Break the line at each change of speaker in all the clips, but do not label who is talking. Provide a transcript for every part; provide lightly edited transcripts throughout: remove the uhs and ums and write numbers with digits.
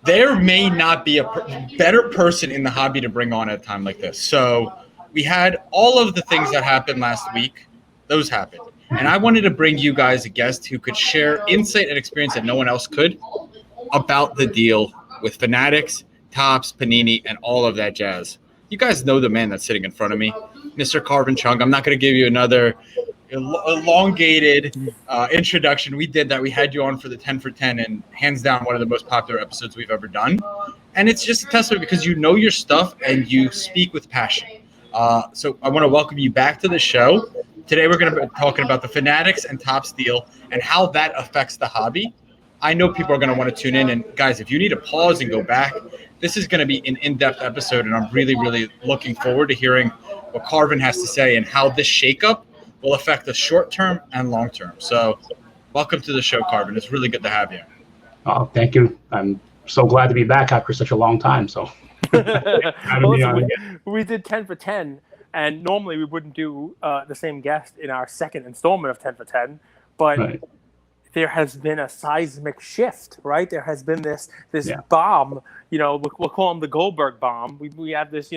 there may not be a better person in the hobby to bring on at a time like this. So we had all of the things that happened last week. Those happened. And I wanted to bring you guys a guest who could share insight and experience that no one else could about the deal with Fanatics, Topps, Panini, and all of that jazz. You guys know the man that's sitting in front of me, Mr. Karvin Cheung. I'm not going to give you another elongated introduction. We did that. We had you on for the 10 for 10, and hands down one of the most popular episodes we've ever done. And it's just a testament because you know your stuff and you speak with passion. So I want to welcome you back to the show. Today we're going to be talking about the Fanatics and Topps deal and how that affects the hobby. I know people are going to want to tune in. And guys, if you need to pause and go back, this is going to be an in-depth episode. And I'm really, really looking forward to hearing what Karvin has to say and how this shakeup will affect the short term and long term. So welcome to the show, Karvin. It's really good to have you.
Oh, thank you. I'm so glad to be back after such a long time. So
we did 10 for 10, and normally we wouldn't do the same guest in our second installment of 10 for 10, but right. There has been a seismic shift, right? There has been this bomb, we'll call him the Goldberg bomb. We have this,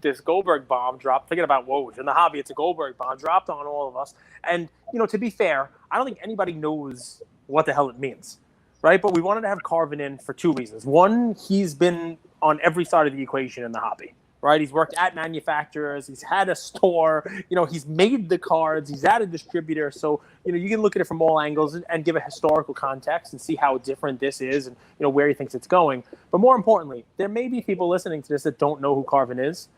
this Goldberg bomb dropped. Thinking about Woj in the hobby, it's a Goldberg bomb dropped on all of us. And, to be fair, I don't think anybody knows what the hell it means, right? But we wanted to have Karvin in for two reasons. One, he's been on every side of the equation in the hobby. Right, he's worked at manufacturers. He's had a store. He's made the cards. He's at a distributor. So you can look at it from all angles and give a historical context and see how different this is and where he thinks it's going. But more importantly, there may be people listening to this that don't know who Karvin is.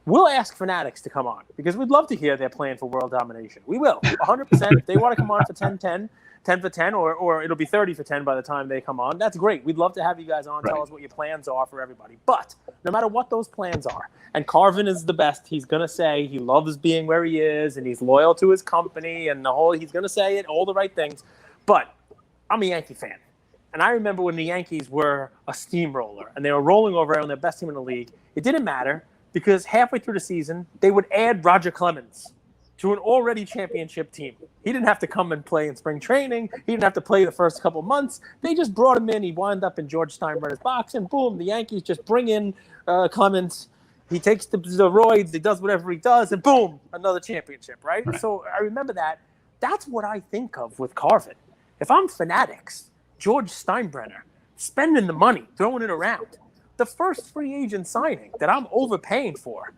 We'll ask Fanatics to come on because we'd love to hear their plan for world domination. We will, 100%. If they want to come on for 10 for 10, or it'll be 30 for 10 by the time they come on. That's great. We'd love to have you guys on. Right. Tell us what your plans are for everybody. But no matter what those plans are, and Karvin is the best, he's going to say he loves being where he is, and he's loyal to his company, and he's going to say it, all the right things. But I'm a Yankee fan. And I remember when the Yankees were a steamroller, and they were rolling over everyone, their best team in the league. It didn't matter because halfway through the season, they would add Roger Clemens to an already championship team. He didn't have to come and play in spring training. He didn't have to play the first couple months. They just brought him in. He wound up in George Steinbrenner's box, and boom, the Yankees just bring in Clemens. He takes the steroids. He does whatever he does, and boom, another championship, right? So I remember that. That's what I think of with Karvin. If I'm Fanatics, George Steinbrenner, spending the money, throwing it around, the first free agent signing that I'm overpaying for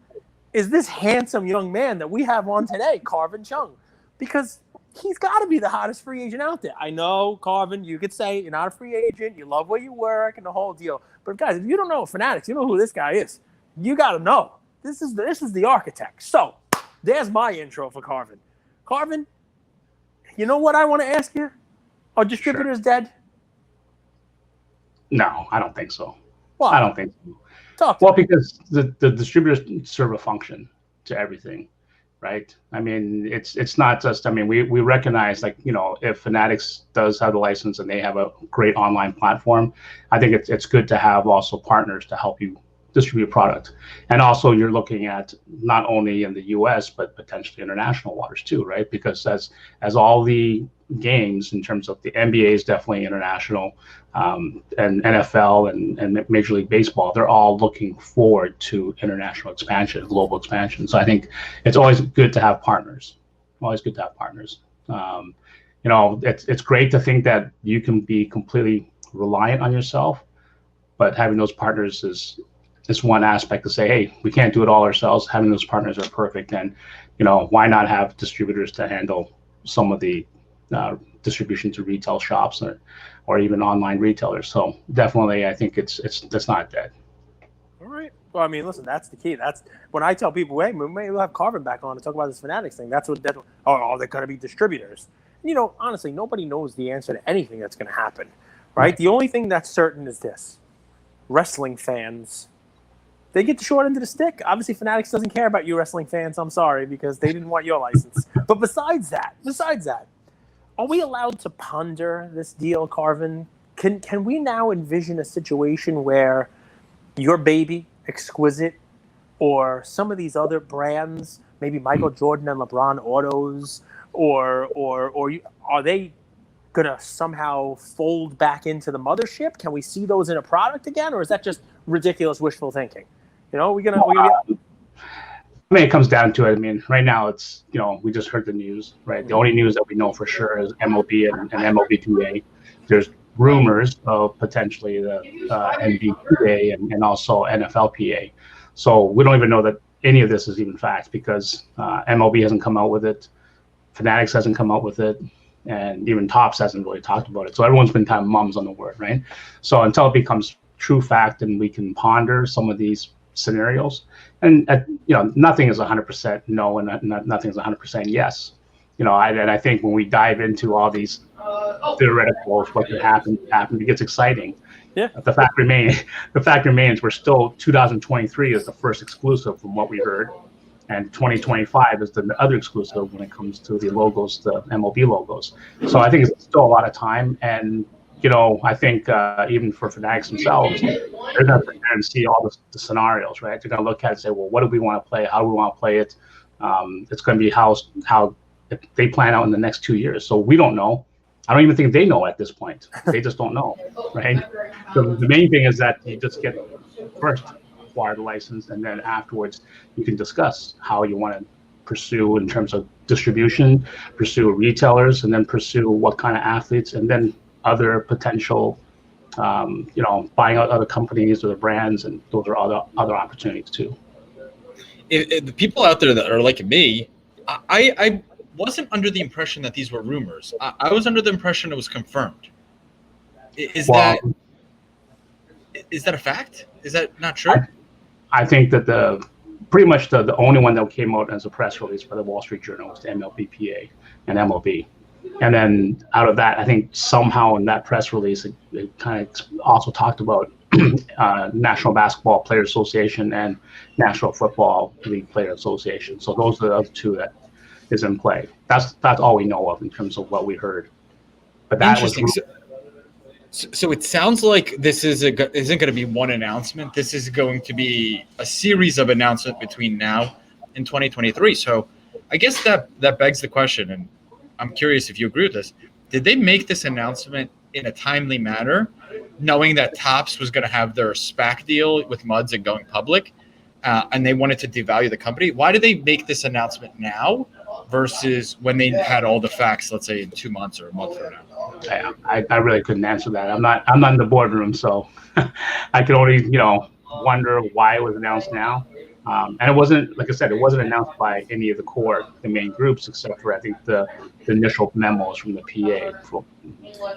is this handsome young man that we have on today, Karvin Cheung, because he's got to be the hottest free agent out there. I know, Karvin, you could say you're not a free agent, you love where you work and the whole deal. But guys, if you don't know Fanatics, you know who this guy is. You got to know. This is the architect. So there's my intro for Karvin. Karvin, you know what I want to ask you? Are distributors dead?
No, I don't think so.
Why?
I don't think so. Because the distributors serve a function to everything, right? I mean, it's not just. I mean, we recognize if Fanatics does have the license and they have a great online platform, I think it's good to have also partners to help you distribute product. And also you're looking at not only in the US but potentially international waters too, right? Because as all the games in terms of the NBA is definitely international, and NFL and Major League Baseball, they're all looking forward to international expansion, global expansion. So I think it's always good to have partners. It's great to think that you can be completely reliant on yourself, but having those partners is one aspect to say, hey, we can't do it all ourselves. Having those partners are perfect. And, why not have distributors to handle some of the distribution to retail shops or even online retailers. So definitely, I think it's not dead.
All right. Well, I mean, listen, that's the key. That's when I tell people, hey, maybe we'll have Karvin back on to talk about this Fanatics thing. They're going to be distributors. Honestly, nobody knows the answer to anything that's going to happen, right? The only thing that's certain is this. Wrestling fans, they get the short end of the stick. Obviously, Fanatics doesn't care about you wrestling fans. I'm sorry, because they didn't want your license. But besides that, are we allowed to ponder this deal, Karvin? Can we now envision a situation where your baby, Exquisite, or some of these other brands, maybe Michael Jordan and LeBron autos, or are they gonna somehow fold back into the mothership? Can we see those in a product again, or is that just ridiculous wishful thinking? You know, we gonna
I mean, it comes down to it. I mean, right now it's, you know, we just heard the news, right? The only news that we know for sure is MLB and MLBPA. There's rumors of potentially the NBPA and also NFLPA. So we don't even know that any of this is even fact, because MLB hasn't come out with it, Fanatics hasn't come out with it, and even Topps hasn't really talked about it. So everyone's been kind of mums on the word, right? So until it becomes true fact and we can ponder some of these scenarios, and you know, nothing is 100% no, and nothing is 100% yes. You know, I think when we dive into all these theoreticals, what could happen, it gets exciting.
Yeah.
The fact remains, we're still 2023 is the first exclusive from what we heard, and 2025 is the other exclusive when it comes to the logos, the MLB logos. So I think it's still a lot of time, and you know, I think even for Fanatics themselves, they're going to sit there and see all the scenarios, right? They're going to look at it and say, well, what do we want to play? How do we want to play it? It's going to be how they plan out in the next 2 years. So we don't know. I don't even think they know at this point. They just don't know, right? So the main thing is that you just get first acquire the license, and then afterwards you can discuss how you want to pursue in terms of distribution, pursue retailers, and then pursue what kind of athletes, and then other potential, you know, buying out other companies or the brands, and those are other opportunities too.
If the people out there that are like me, I wasn't under the impression that these were rumors. I was under the impression it was confirmed. Is that a fact? Is that not true?
I think that pretty much the only one that came out as a press release by the Wall Street Journal was the MLBPA and MLB. And then out of that, I think somehow in that press release, it kind of also talked about National Basketball Players Association and National Football League Players Association. So those are the other two that is in play. That's all we know of in terms of what we heard. But that was
so it sounds like this isn't going to be one announcement. This is going to be a series of announcements between now and 2023. So I guess that begs the question, and I'm curious if you agree with this. Did they make this announcement in a timely manner, knowing that Topps was going to have their SPAC deal with Muds and going public, and they wanted to devalue the company? Why did they make this announcement now versus when they had all the facts, let's say in 2 months or a month from now?
I really couldn't answer that. I'm not in the boardroom, so I can only, you know, wonder why it was announced now. And it wasn't, like I said, it wasn't announced by any of the main groups, except for I think the initial memos from the PA.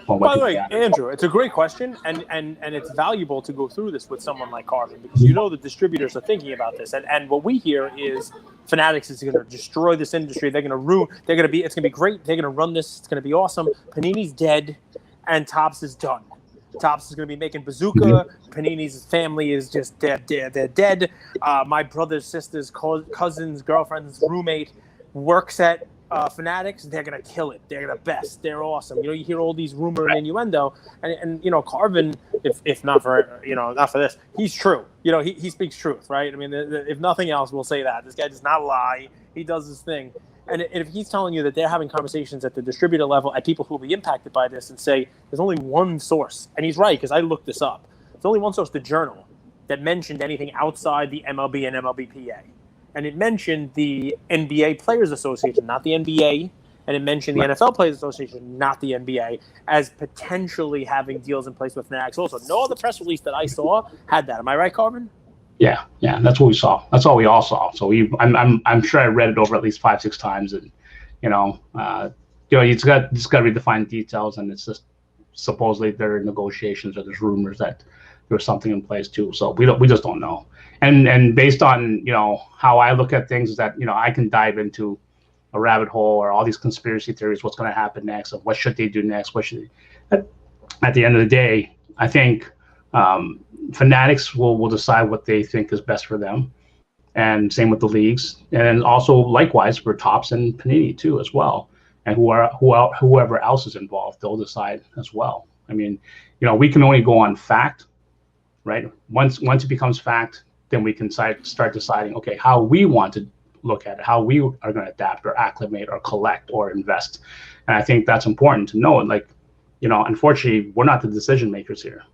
By the way, Andrew, it's a great question, and it's valuable to go through this with someone like Karvin, because you know the distributors are thinking about this, and what we hear is Fanatics is going to destroy this industry. They're going to ruin. It's going to be great. They're going to run this. It's going to be awesome. Panini's dead, and Topps is done. Topps is going to be making Bazooka. Panini's family is just dead. They're dead. My brother's sister's cousin's girlfriend's roommate works at Fanatics. They're going to kill it. They're going to best. They're awesome. You know, you hear all these rumor and innuendo, and you know, Karvin, if not for, you know, not for this, he's true. You know, he speaks truth, right? I mean, if nothing else, we'll say that this guy does not lie. He does his thing. And if he's telling you that they're having conversations at the distributor level at people who will be impacted by this and say there's only one source, and he's right because I looked this up. There's only one source, the Journal, that mentioned anything outside the MLB and MLBPA. And it mentioned the NBA Players Association, not the NBA, and it mentioned the NFL Players Association, not the NBA, as potentially having deals in place with Fanatics also. No other press release that I saw had that. Am I right, Karvin?
Yeah, that's what we saw. That's all we all saw. So I'm sure I read it over at least 5-6 times, and you know, you just got to read the fine details, and it's just supposedly there are negotiations or there's rumors that there's something in place too. So we just don't know. And based on, you know, how I look at things is that, you know, I can dive into a rabbit hole or all these conspiracy theories, what's going to happen next, and what should they do next, at the end of the day, I think Fanatics will decide what they think is best for them, and same with the leagues, and also likewise for Topps and Panini too as well, and whoever else is involved, they'll decide as well. I mean, you know, we can only go on fact, right? Once it becomes fact, then we can start deciding, okay, how we want to look at it, how we are going to adapt or acclimate or collect or invest. And I think that's important to know. Like, unfortunately, we're not the decision makers here.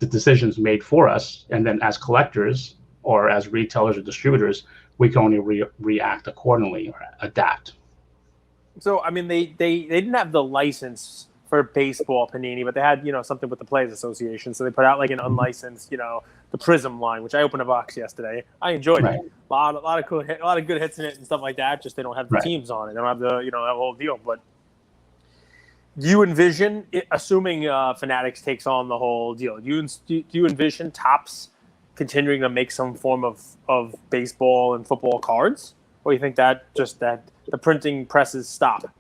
The decision's made for us, and then as collectors or as retailers or distributors, we can only react accordingly or adapt.
So, I mean, they didn't have the license for baseball Panini, but they had, something with the Players Association. So they put out like an unlicensed, the Prism line, which I opened a box yesterday. I enjoyed it. A lot of cool a lot of good hits in it and stuff like that. Just they don't have the teams on it. They don't have the, that whole deal. But do you envision, assuming Fanatics takes on the whole deal, do you envision Topps continuing to make some form of baseball and football cards? Or you think that the printing presses stop?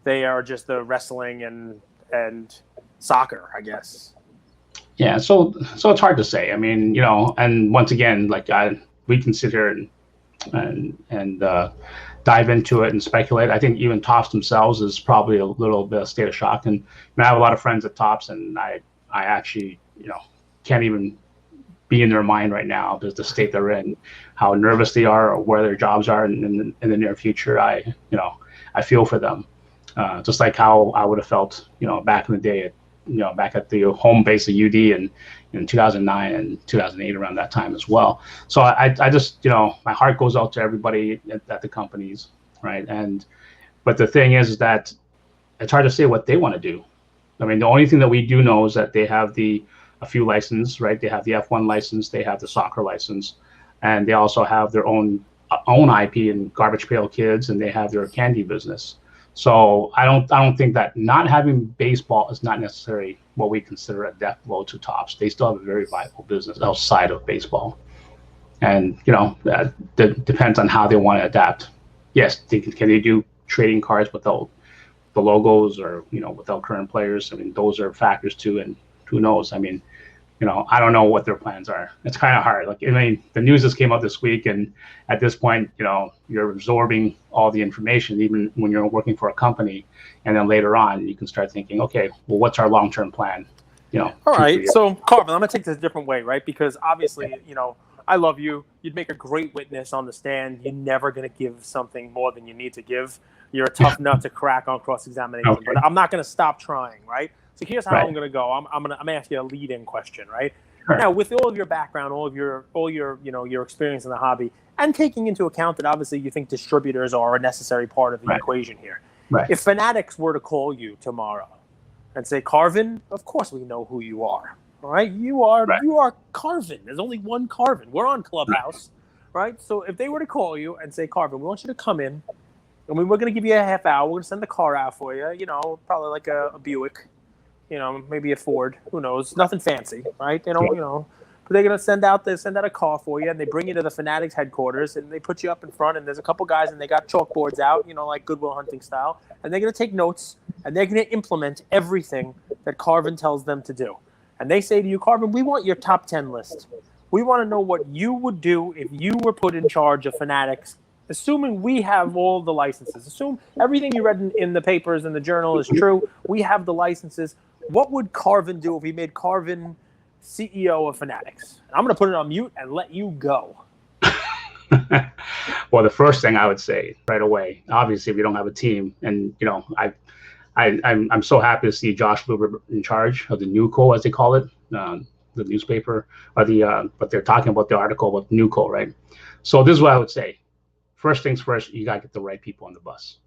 They are just the wrestling and soccer, I guess.
Yeah, so it's hard to say. I mean, and once again, like we can sit here and dive into it and speculate. I think even Topps themselves is probably a little bit of state of shock. And I have a lot of friends at Topps, and I actually can't even be in their mind right now, because the state they're in, how nervous they are, or where their jobs are in the near future. I feel for them, just like how I would have felt, back in the day, back at the home base of UD in 2009 and 2008, around that time as well. So I just, my heart goes out to everybody at the companies, right? But the thing is that it's hard to say what they want to do. I mean, the only thing that we do know is that they have a few licenses, right? They have the F1 license, they have the soccer license, and they also have their own IP in Garbage Pail Kids, and they have their candy business. So I don't think that not having baseball is not necessarily what we consider a death blow to Topps. They still have a very viable business outside of baseball, and that depends on how they want to adapt. Yes, can they do trading cards without the logos, or without current players? I mean, those are factors too, and who knows? I mean, I don't know what their plans are. It's kind of hard. Like, I mean, the news just came out this week, and at this point, you're absorbing all the information, even when you're working for a company, and then later on, you can start thinking, okay, well, what's our long-term plan? All
right. So, Karvin, I'm gonna take this a different way, right? Because obviously, I love you. You'd make a great witness on the stand. You're never gonna give something more than you need to give. You're a tough nut to crack on cross-examination,
Okay.
but I'm not gonna stop trying, right? So here's how
Right.
I'm going to go. I'm going to ask you a lead-in question, right?
Sure.
Now, with all of your background, all your your experience in the hobby, and taking into account that obviously you think distributors are a necessary part of the equation here.
Right.
If Fanatics were to call you tomorrow and say, Karvin, of course we know who you are. All right, you are Karvin. There's only one Karvin. We're on Clubhouse, right? So if they were to call you and say, Karvin, we want you to come in, I mean, we're going to give you a half hour. We're going to send the car out for you. Probably like a Buick. Maybe a Ford, who knows? Nothing fancy, right? But they're gonna send out a car for you, and they bring you to the Fanatics headquarters, and they put you up in front, and there's a couple guys, and they got chalkboards out, like Goodwill Hunting style, and they're gonna take notes, and they're gonna implement everything that Karvin tells them to do. And they say to you, Karvin, we want your top 10 list. We want to know what you would do if you were put in charge of Fanatics, assuming we have all the licenses. Assume everything you read in the papers and the journal is true. We have the licenses. What would Karvin do if we made Karvin CEO of Fanatics? I'm going to put it on mute and let you go.
Well, the first thing I would say right away, obviously, if you don't have a team, and I'm so happy to see Josh Luber in charge of the NewCo, as they call it, the newspaper, or but they're talking about the article about NewCo, right? So this is what I would say. First things first, you got to get the right people on the bus.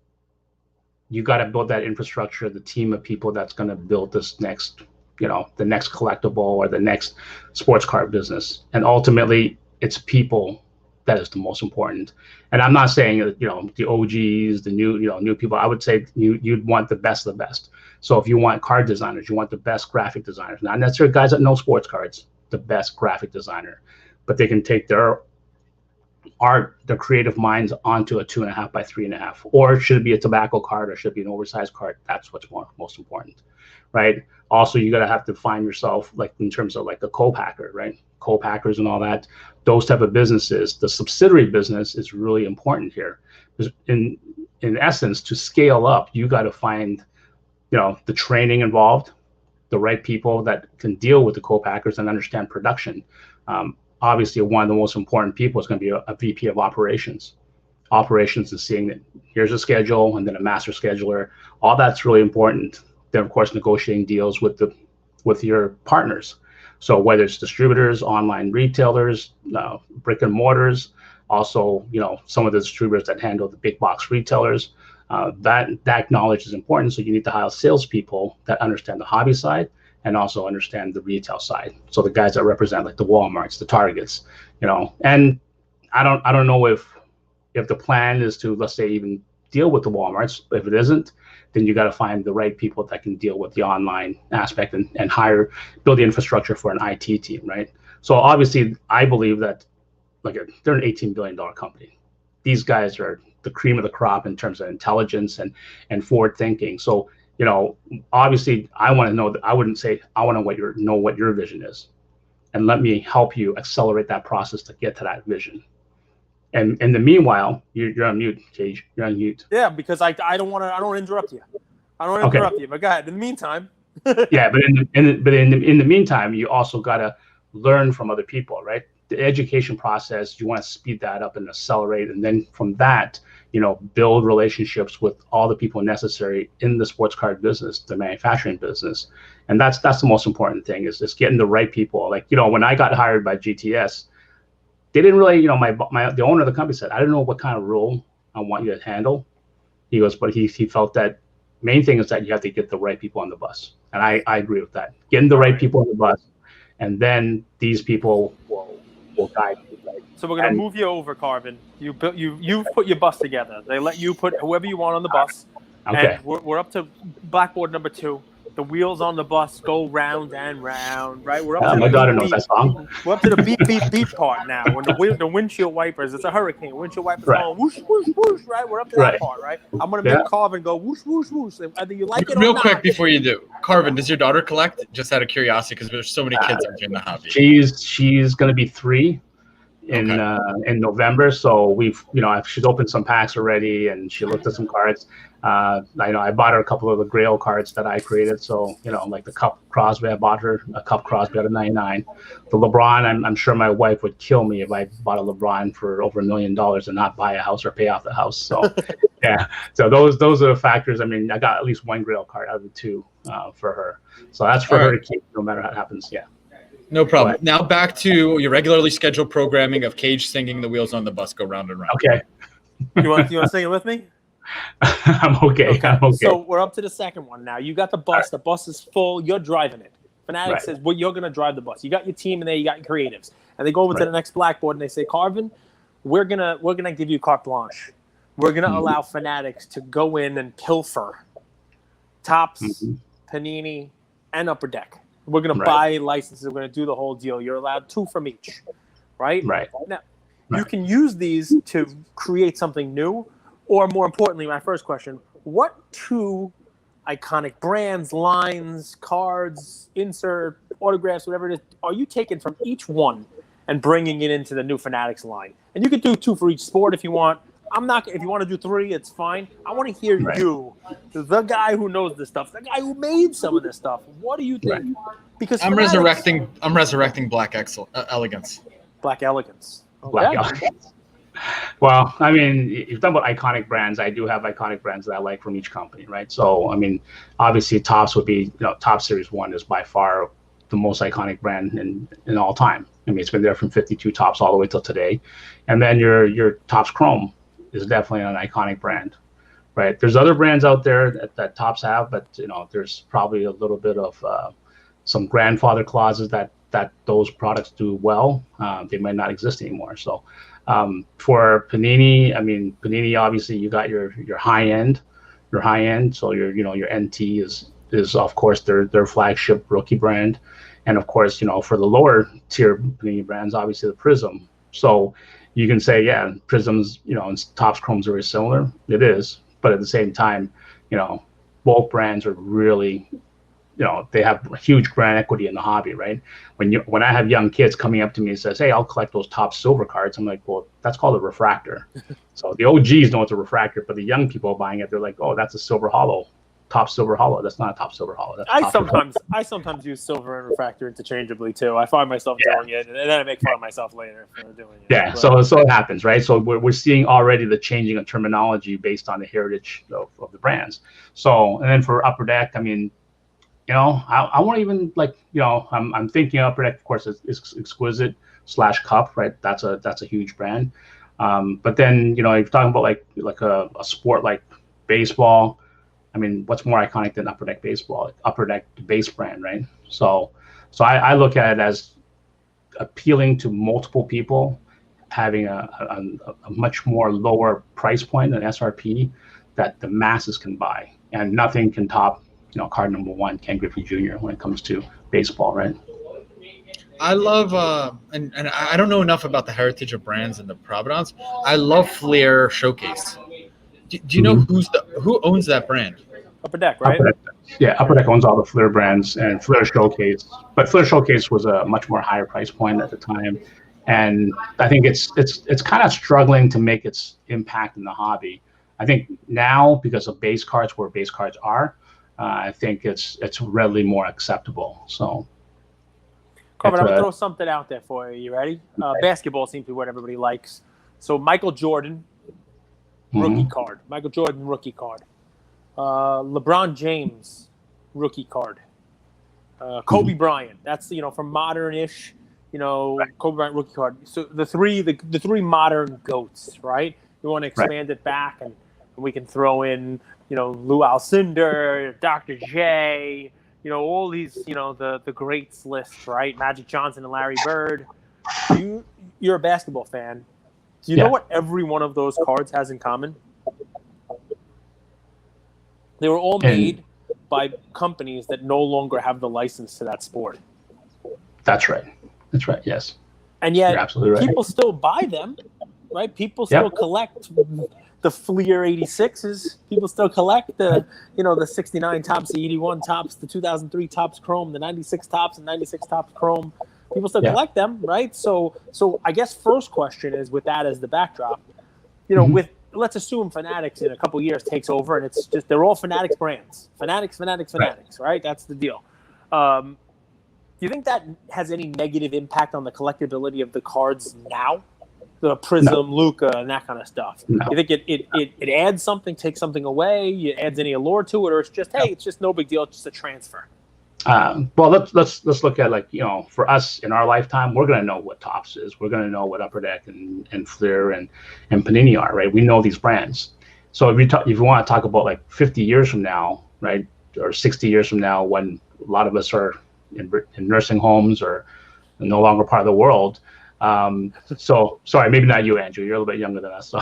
You got to build that infrastructure, the team of people that's going to build this next, the next collectible or the next sports card business. And ultimately, it's people that is the most important. And I'm not saying, the OGs, the new people. I would say you'd want the best of the best. So if you want card designers, you want the best graphic designers, not necessarily guys that know sports cards, the best graphic designer, but they can take their art, the creative minds onto a 2.5 by 3.5, or should it be a tobacco card, or should it be an oversized card? That's what's most important, right? Also, you gotta have to find yourself, like in terms of like a co-packer, right? Co-packers and all that, those type of businesses. The subsidiary business is really important here. In essence, to scale up, you got to find, the training involved, the right people that can deal with the co-packers and understand production. Obviously, one of the most important people is going to be a VP of operations. Operations is seeing that here's a schedule and then a master scheduler. All that's really important then of course negotiating deals with your partners. So whether it's distributors, online retailers, brick and mortars, also some of the distributors that handle the big box retailers, that knowledge is important. So you need to hire salespeople that understand the hobby side and also understand the retail side. So the guys that represent like the Walmarts, the Targets, and I don't know if the plan is to, let's say, even deal with the Walmarts. If it isn't, then you got to find the right people that can deal with the online aspect and build the infrastructure for an IT team, right? So obviously, I believe that they're an $18 billion company. These guys are the cream of the crop in terms of intelligence and forward thinking. So obviously, I want to know that. I wouldn't say I want to know what your vision is, and let me help you accelerate that process to get to that vision. And in the meanwhile, you're on mute, Cage. You're on mute.
Yeah, because I don't want to interrupt you. I don't want to interrupt you. But go ahead. In the meantime.
Yeah, but in the meantime, you also gotta learn from other people, right? The education process, you want to speed that up and accelerate, and then from that, build relationships with all the people necessary in the sports card business, the manufacturing business, and that's the most important thing is just getting the right people. Like when I got hired by GTS. They didn't really, the owner of the company said, I don't know what kind of role I want you to handle. He goes, but he felt that main thing is that you have to get the right people on the bus. And I agree with that. Getting the right people on the bus, and then these people will guide you. Right?
So we're going to move you over, Karvin. You've put your bus together. They let you put whoever you want on the bus.
Okay.
And we're up to blackboard number 2. The wheels on the bus go round and round, right? We're up to
my daughter knows that song.
We're up to the beep, beep, beep part now. When the windshield wipers, it's a hurricane. Windshield wipers going whoosh, whoosh, whoosh, right? We're up to that part, right? I'm going to make Karvin go whoosh, whoosh, whoosh. Whether you like it or
Real
not.
quick before you do, Karvin, does your daughter collect? Just out of curiosity, because there's so many kids in the hobby.
She's going to be 3 in November. So she's opened some packs already, and she looked at some cards. I bought her a couple of the Grail cards that I created. So, like the Cup Crosby, I bought her a Cup Crosby out of 99. The LeBron, I'm sure my wife would kill me if I bought a LeBron for over $1 million and not buy a house or pay off the house. So, yeah. So those are the factors. I mean, I got at least 1 Grail card out of the 2 for her. So that's for her to keep no matter what happens. Yeah.
No problem. Now back to your regularly scheduled programming of Cage singing "The Wheels on the Bus Go Round and Round."
Okay.
You want to sing it with me?
I'm okay.
So we're up to the second one now. You got the bus. The bus is full. You're driving it. Fanatics says, well, you're going to drive the bus. You got your team in there. You got your creatives. And they go over to the next blackboard and they say, Karvin, we're gonna give you carte blanche. We're going to allow Fanatics to go in and pilfer Topps, Panini, and Upper Deck. We're going to buy licenses. We're going to do the whole deal. You're allowed 2 from each, right?
Right.
Now, you can use these to create something new. Or more importantly, my first question, what 2 iconic brands, lines, cards, insert, autographs, whatever it is, are you taking from each one and bringing it into the new Fanatics line? And you could do 2 for each sport if you want. If you want to do 3, it's fine. I want to hear you, the guy who knows this stuff, the guy who made some of this stuff. What do you think? Because
I'm resurrecting Black Elegance.
Black Elegance. Okay.
Black Elegance. Well, I mean, if you're talking about iconic brands, I do have iconic brands that I like from each company, right? So, I mean, obviously, Topps would be, Topps Series 1 is by far the most iconic brand in all time. I mean, it's been there from 52 Topps all the way till today. And then your Topps Chrome is definitely an iconic brand, right? There's other brands out there that Topps have, but, there's probably a little bit of some grandfather clauses that those products do well. They might not exist anymore. So, for Panini, I mean, Panini, obviously you got your high end. So your NT is of course their flagship rookie brand. And of course, for the lower tier Panini brands, obviously the Prism. So you can say, yeah, Prisms, and Topps Chrome's are very similar. It is, but at the same time, both brands are really, they have huge brand equity in the hobby, right? When I have young kids coming up to me and says, hey, I'll collect those Topps silver cards, I'm like, well, that's called a refractor. So the OGs know it's a refractor, but the young people buying it, they're like, oh, that's a silver hollow. top silver hollow. That's not a top silver hollow. That's
I sometimes use silver and refractor interchangeably too. I find myself doing it, and then I make fun of myself later for doing it.
Yeah, so it happens, right? So we're seeing already the changing of terminology based on the heritage of the brands. So, and then for Upper Deck, I mean, you know, I won't even like, you know, I'm thinking Upper Deck, of course, is Exquisite / Cup, right? That's a huge brand. But then, you know, if you're talking about like a sport like baseball, I mean, what's more iconic than Upper Deck baseball? Upper Deck, the base brand, right? So I look at it as appealing to multiple people, having a much more lower price point than SRP that the masses can buy, and nothing can top, you know, card number 1, Ken Griffey Jr. when it comes to baseball, right?
I love, and I don't know enough about the heritage of brands and the provenance. I love Flair Showcase. Do you know who owns that brand?
Upper Deck, right?
Upper Deck owns all the Flair brands and Flair Showcase. But Flair Showcase was a much more higher price point at the time, and I think it's kind of struggling to make its impact in the hobby. I think now, because of base cards where base cards are, I think it's readily more acceptable. So,
Karvin, I'm gonna throw something out there for you. You ready? Basketball seems to be what everybody likes. So Michael Jordan, rookie card. Michael Jordan, rookie card. LeBron James, rookie card. Kobe Bryant. That's, you know, from modern-ish, you know, Kobe Bryant rookie card. So the three modern GOATs, right? We want to expand it back, and we can throw in, you know, Lou Alcindor, Dr. J, you know, all these, you know, the greats list, right? Magic Johnson and Larry Bird. You're a basketball fan. Do you know what every one of those cards has in common? They were all made by companies that no longer have the license to that sport.
That's right. That's right. Yes.
And yet,
you're absolutely right.
People still buy them, right? People still collect the Fleer 86s. People still collect the, you know, the 69 tops, the 81 tops, the 2003 tops chrome, the 96 tops and 96 tops chrome. People still collect them, right? So I guess first question is, with that as the backdrop, you know, let's assume Fanatics in a couple years takes over, and it's just they're all Fanatics brands. Fanatics, right? That's the deal. Do you think that has any negative impact on the collectability of the cards now? The Prism, Luca, and that kind of stuff. No. You think it adds something, takes something away? It adds any allure to it, or it's just it's just no big deal, it's just a transfer?
Well, let's look at, like, you know, for us in our lifetime, we're going to know what Topps is. We're going to know what Upper Deck and Flair and Panini are, right? We know these brands. So if you want to talk about like 50 years from now, right, or 60 years from now, when a lot of us are in nursing homes or no longer part of the world. So sorry, maybe not you, Andrew. You're a little bit younger than us.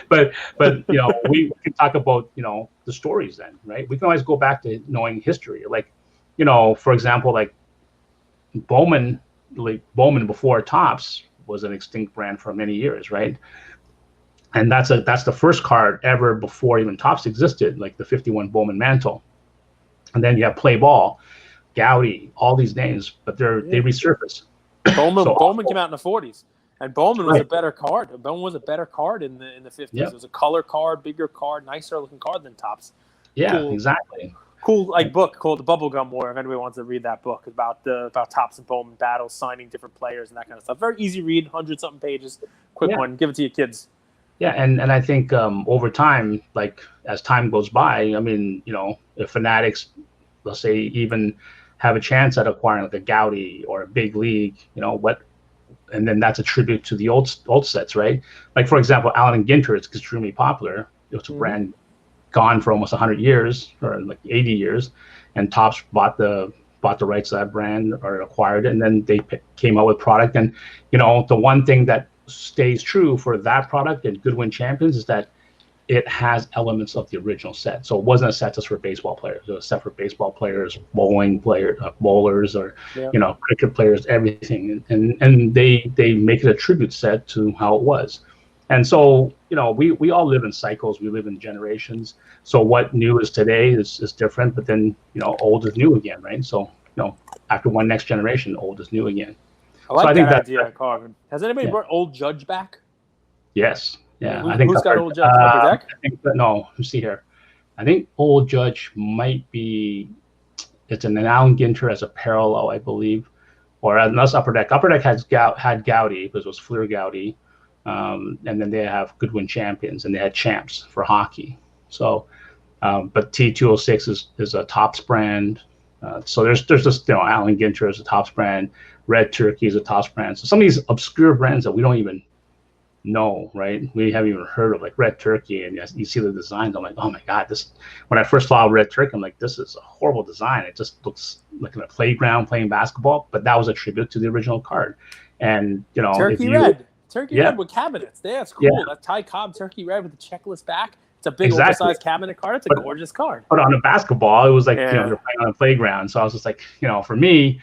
But you know, we can talk about, you know, the stories then, right? We can always go back to knowing history. Like, you know, for example, like Bowman before Topps was an extinct brand for many years, right? And that's the first card ever before even Topps existed, like the 51 Bowman Mantle. And then you have Play Ball, Gowdy, all these names, but they resurface.
Bowman came out in the 40s. And Bowman was a better card. Bowman was a better card in the 50s. Yep. It was a color card, bigger card, nicer looking card than Topps.
Yeah, exactly.
Cool, like, book called The Bubblegum War. If anybody wants to read that book about Topps and Bowman battles, signing different players and that kind of stuff. Very easy read, 100-something pages, quick one. Give it to your kids.
Yeah, and I think over time, like as time goes by, I mean, you know, if Fanatics, let's say, even have a chance at acquiring like a Gowdy or a Big League, you know, and then that's a tribute to the old sets, right? Like, for example, Allen and Ginter is extremely popular. It's a brand gone for almost 100 years or like 80 years, and Topps bought the rights to that brand or acquired it, and then they came out with product. And, you know, the one thing that stays true for that product and Goodwin Champions is that it has elements of the original set. So it wasn't a set just for baseball players. It was a set for baseball players, bowlers, or you know, cricket players, everything. And they make it a tribute set to how it was. And so, you know, we all live in cycles. We live in generations. So what new is today is different, but then, you know, old is new again, right? So, you know, after one next generation, old is new again.
I think that idea, Karvin. Has anybody brought Old Judge back?
Yes. Yeah,
I think who's got Old Judge? Upper Deck?
I think no. Let's see here. I think Old Judge might be, it's an Allen Ginter as a parallel, I believe, or unless Upper Deck. Upper Deck had Gowdy because it was Fleur Gowdy, and then they have Goodwin Champions, and they had Champs for hockey. So, but T206 is a Topps brand. So there's just, you know, Allen Ginter is a Topps brand, Red Turkey is a Topps brand. So some of these obscure brands that we don't even know, right? We haven't even heard of, like Red Turkey, and you see the designs. I'm like, oh my god, this. When I first saw Red Turkey, I'm like, this is a horrible design. It just looks like in a playground playing basketball. But that was a tribute to the original card, and you know,
Turkey Red with cabinets. That's cool.
Yeah.
That Ty Cobb Turkey Red with the checklist back. It's a big oversized cabinet card. It's a gorgeous card.
But on a basketball, it was like, you know, they're playing on a playground. So I was just like, you know, for me,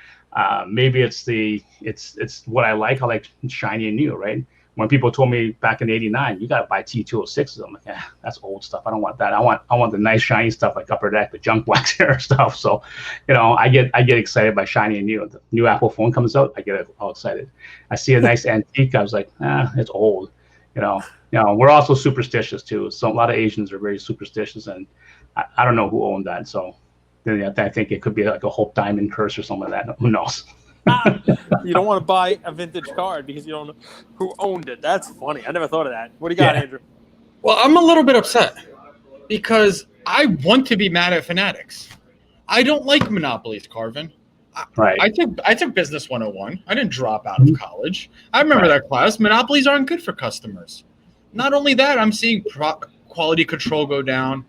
maybe it's what I like. I like shiny and new, right? When people told me back in '89, you got to buy T206s, I'm like, that's old stuff. I don't want that. I want the nice shiny stuff like Upper Deck, the junk wax era stuff. So, you know, I get excited by shiny and new. The new Apple phone comes out, I get all excited. I see a nice antique, I was like, it's old. You know, we're also superstitious too. So a lot of Asians are very superstitious, and I don't know who owned that. So I think it could be like a Hope Diamond curse or something like that. Who knows?
You don't want to buy a vintage card because you don't know who owned it. That's funny. I never thought of that. What do you got, Andrew?
Well, I'm a little bit upset because I want to be mad at Fanatics. I don't like monopolies, Karvin.
Right.
I took Business 101. I didn't drop out of college. I remember that class. Monopolies aren't good for customers. Not only that, I'm seeing quality control go down.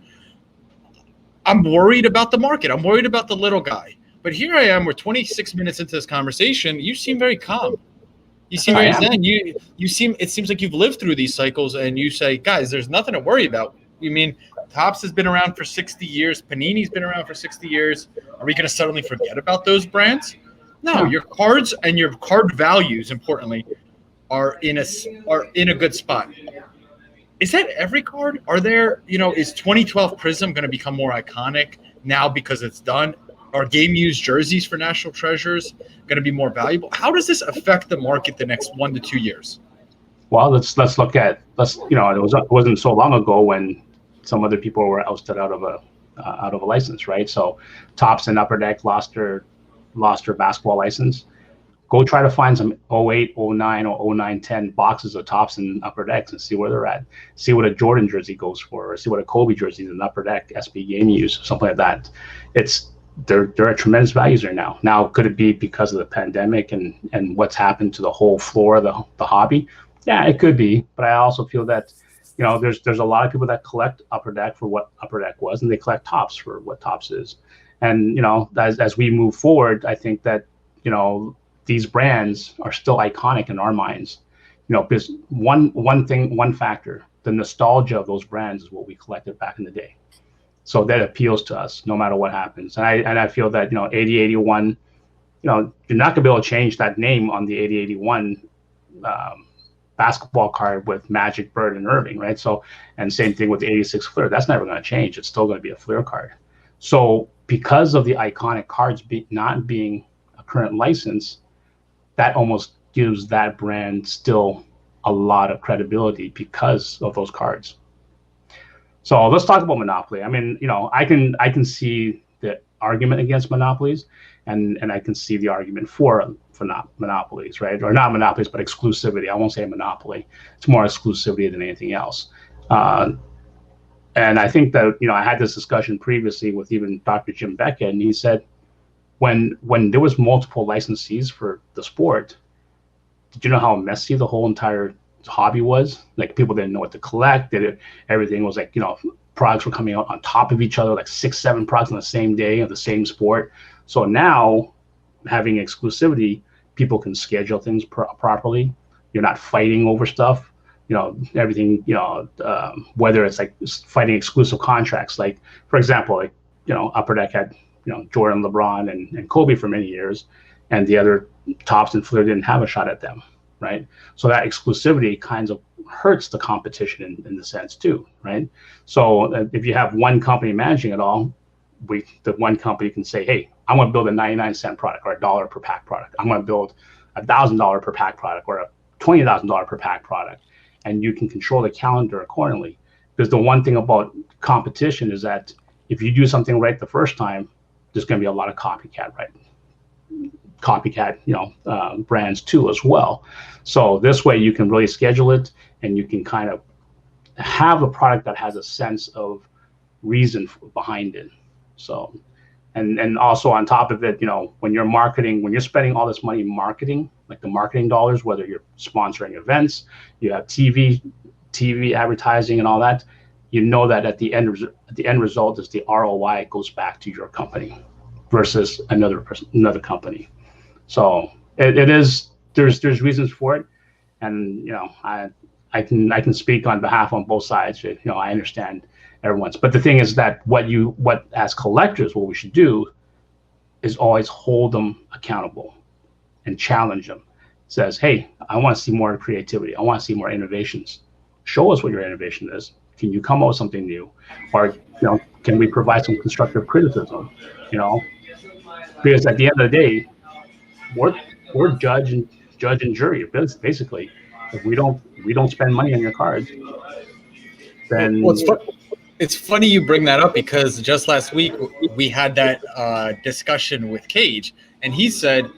I'm worried about the market. I'm worried about the little guy. But here I am. We're 26 minutes into this conversation. You seem very calm. You seem very zen. It seems like you've lived through these cycles, and you say, guys, there's nothing to worry about. You mean Topps has been around for 60 years. Panini's been around for 60 years. Are we going to suddenly forget about those brands? No, your cards and your card values, importantly, are in a good spot. Is that every card? Are there, is 2012 Prism going to become more iconic now because it's done? Are game used jerseys for National Treasures going to be more valuable? How does this affect the market the next 1 to 2 years?
Well, let's look at it wasn't so long ago when some other people were ousted out of a license, right? So Topps and Upper Deck lost their basketball license. Go try to find some 08, 09, or 09, 10 boxes of Topps and Upper Decks and see where they're at. See what a Jordan jersey goes for, or see what a Kobe jersey is in Upper Deck, SB Game Use, something like that. They're at tremendous values there now. Now, could it be because of the pandemic and what's happened to the whole floor of the hobby? Yeah, it could be. But I also feel that, there's a lot of people that collect Upper Deck for what Upper Deck was, and they collect Topps for what Topps is. And, as we move forward, I think that, these brands are still iconic in our minds. Because one factor, the nostalgia of those brands is what we collected back in the day. So that appeals to us no matter what happens. And I feel that, 8081, you're not gonna be able to change that name on the 8081 basketball card with Magic, Bird, and Irving, right? So, and same thing with the 86 Flair. That's never gonna change. It's still gonna be a Flair card. So because of the iconic cards not being a current license, that almost gives that brand still a lot of credibility because of those cards. So let's talk about Monopoly. I mean, I can see the argument against monopolies, and I can see the argument for not monopolies, right? Or not monopolies, but exclusivity. I won't say monopoly. It's more exclusivity than anything else. And I think that, I had this discussion previously with even Dr. Jim Beckett, and he said when there was multiple licensees for the sport, did you know how messy the whole entire hobby was? Like, people didn't know what to collect. Everything was like, products were coming out on top of each other, like 6-7 products on the same day of the same sport. So now, having exclusivity, people can schedule things properly. You're not fighting over stuff. Everything. Whether it's like fighting exclusive contracts, like, for example, Upper Deck had Jordan, LeBron, and Kobe for many years, and the other Topps and Flair didn't have a shot at them. Right. So that exclusivity kind of hurts the competition in the sense too. Right. So if you have one company managing it all, the one company can say, hey, I'm going to build a 99-cent product or $1 per pack product. I'm going to build a $1,000 per pack product or a $20,000 per pack product. And you can control the calendar accordingly. Because the one thing about competition is that if you do something right the first time, there's going to be a lot of copycat, right? Copycat, brands too as well. So this way you can really schedule it, and you can kind of have a product that has a sense of reason behind it. So, and also on top of it, when you're marketing, when you're spending all this money marketing, like the marketing dollars, whether you're sponsoring events, you have TV advertising and all that, that at the end result is the ROI goes back to your company versus another company. So there's reasons for it, and I can speak on behalf on both sides. I understand everyone's, but the thing is that what as collectors, what we should do is always hold them accountable and challenge them. It says, hey, I want to see more creativity. I want to see more innovations. Show us what your innovation is. Can you come up with something new, or can we provide some constructive criticism? Because at the end of the day, we're judge and jury. Basically, if we don't spend money on your cards, then
it's funny you bring that up, because just last week we had that discussion with Cage, and he said,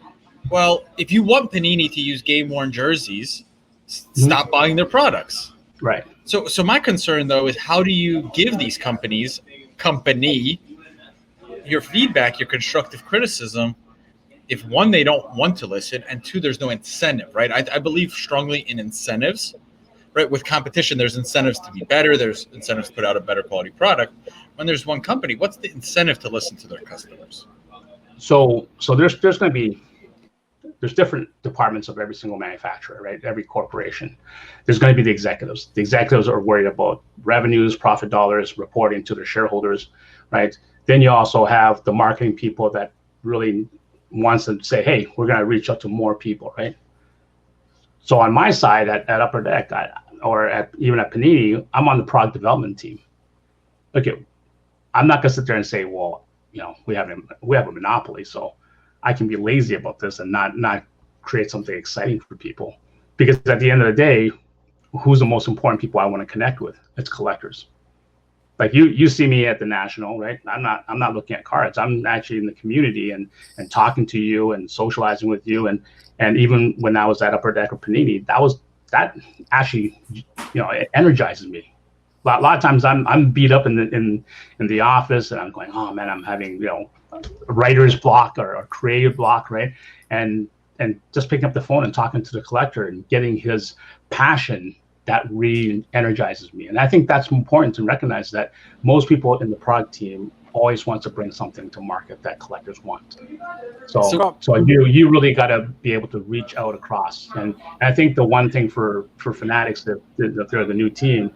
well, if you want Panini to use game-worn jerseys, stop buying their products.
Right.
So my concern, though, is how do you give these company, your feedback, your constructive criticism, if one, they don't want to listen, and two, there's no incentive, right? I believe strongly in incentives, right? With competition, there's incentives to be better. There's incentives to put out a better quality product. When there's one company, what's the incentive to listen to their customers?
So there's going to be, there's different departments of every single manufacturer, right? Every corporation. There's going to be the executives. The executives are worried about revenues, profit dollars, reporting to their shareholders, right? Then you also have the marketing people that really wants to say, hey, we're going to reach out to more people, right? So on my side at Upper Deck, even at Panini, I'm on the product development team. Okay, I'm not going to sit there and say, well, we have a monopoly, so I can be lazy about this and not create something exciting for people. Because at the end of the day, who's the most important people I want to connect with? It's collectors. Like you see me at the National, right? I'm not looking at cards. I'm actually in the community and talking to you and socializing with you. And even when I was at Upper Deck or Panini, that actually, it energizes me. A lot of times I'm beat up in the office, and I'm going, oh man, I'm having a writer's block or a creative block, right? And just picking up the phone and talking to the collector and getting his passion, that really energizes me. And I think that's important to recognize, that most people in the product team always want to bring something to market that collectors want. So you really got to be able to reach out across. And I think the one thing for Fanatics, if they're the new team,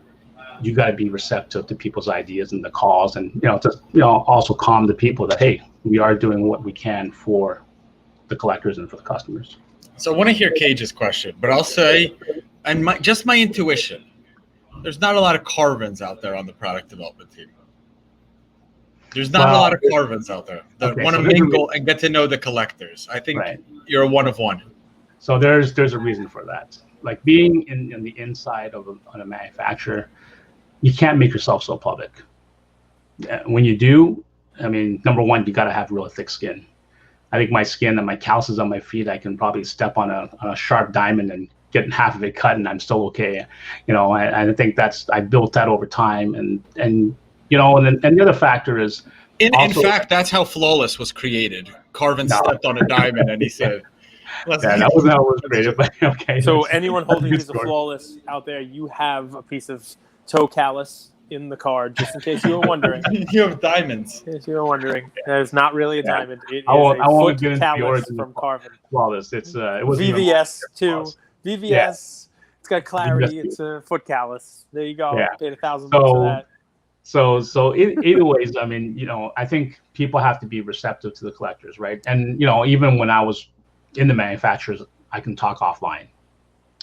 you got to be receptive to people's ideas and the calls, and also calm the people that, hey, we are doing what we can for the collectors and for the customers.
So I want to hear Cage's question, but I'll say, and my intuition, there's not a lot of Karvins out there on the product development team. There's not a lot of Karvins out there that want to mingle and get to know the collectors. I think you're a one of one.
So there's a reason for that. Like being in the inside of a manufacturer, you can't make yourself so public. When you do, I mean, number one, you got to have real thick skin. I think my skin and my calluses on my feet, I can probably step on a sharp diamond and get half of it cut, and I'm still okay. I think I built that over time, and the other factor is,
in fact, that's how Flawless was created. Karvin stepped on a diamond, and he said,
that wasn't how it was created, but okay.
So anyone holding a piece of Flawless out there, you have a piece of toe callus in the card, just in case you were wondering.
You have diamonds.
In case you were wondering, that is not really a diamond. It is
I won't
a foot callus from Karvin.
Flawless. It was
VVS too. VVS. Yeah. It's got clarity. It's a foot callus. There you go.
Yeah.
Paid $1,000 for that.
So either ways, I mean, I think people have to be receptive to the collectors, right? And even when I was in the manufacturers, I can talk offline.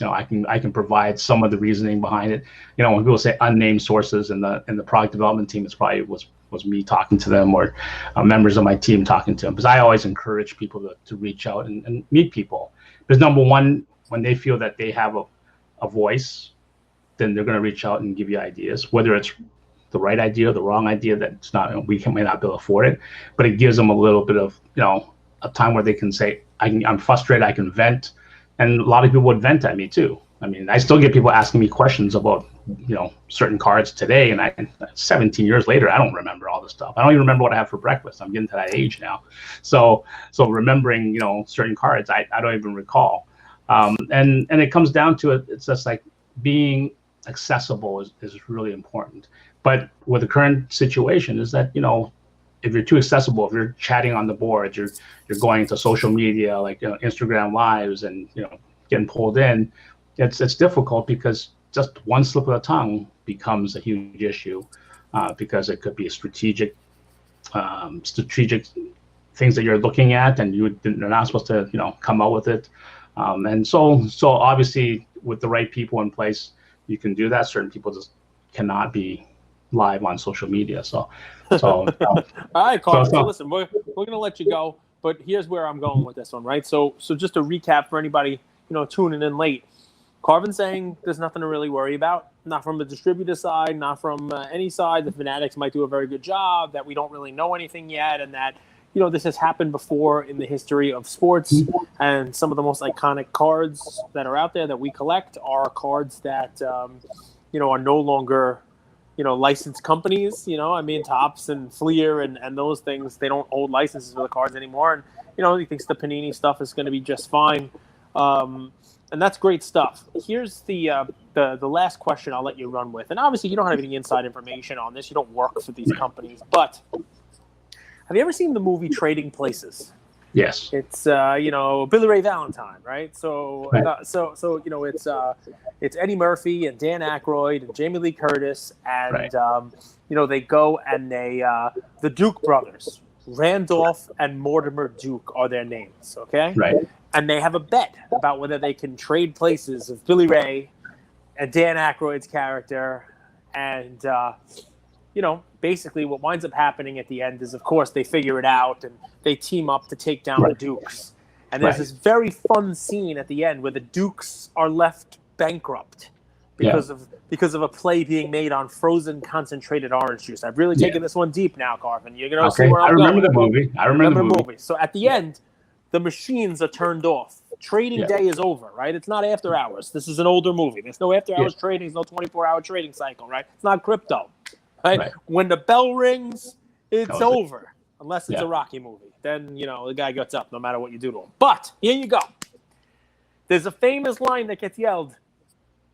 I can provide some of the reasoning behind it. When people say unnamed sources in the product development team, it's probably was me talking to them, or members of my team talking to them. Because I always encourage people to reach out and meet people. Because number one, when they feel that they have a voice, then they're going to reach out and give you ideas, whether it's the right idea or the wrong idea that's not, may not be able to afford it, but it gives them a little bit of, a time where they can say, I'm frustrated, I can vent. And a lot of people would vent at me too. I mean, I still get people asking me questions about, certain cards today, and 17 years later, I don't remember all this stuff. I don't even remember what I had for breakfast. I'm getting to that age now. So remembering, certain cards, I don't even recall. And it comes down to it. It's just like being accessible is really important. But with the current situation is that, if you're too accessible, if you're chatting on the boards, you're going to social media like Instagram lives and getting pulled in, it's difficult because just one slip of the tongue becomes a huge issue because it could be a strategic things that you're looking at and they're not supposed to come out with it, and so obviously with the right people in place you can do that. Certain people just cannot be live on social media. So
all right, Carl. So listen, we're gonna let you go, but here's where I'm going with this one, right? So just to recap for anybody tuning in late, Karvin's saying there's nothing to really worry about, not from the distributor side, not from any side. The Fanatics might do a very good job, that we don't really know anything yet, and that this has happened before in the history of sports, and some of the most iconic cards that are out there that we collect are cards that are no longer licensed companies. Topps and Fleer and those things, they don't hold licenses for the cards anymore. And he thinks the Panini stuff is going to be just fine. And that's great stuff. Here's the last question I'll let you run with. And obviously you don't have any inside information on this. You don't work for these companies. But have you ever seen the movie Trading Places?
Yes.
It's Billy Ray Valentine, right? So it's Eddie Murphy and Dan Aykroyd and Jamie Lee Curtis and they go and the Duke brothers, Randolph and Mortimer Duke are their names, okay?
Right.
And they have a bet about whether they can trade places of Billy Ray and Dan Aykroyd's character. And, basically what winds up happening at the end is, of course, they figure it out and they team up to take down the Dukes. And there's this very fun scene at the end where the Dukes are left bankrupt because of a play being made on frozen concentrated orange juice. I've really taken this one deep now, Karvin. You're going to see where I'm going.
I remember the movie.
So at the end, the machines are turned off. Trading day is over, right? It's not after hours. This is an older movie. There's no after hours trading. There's no 24-hour trading cycle, right? It's not crypto, right? When the bell rings, it's over. Unless it's a Rocky movie. Then, the guy gets up no matter what you do to him. But here you go. There's a famous line that gets yelled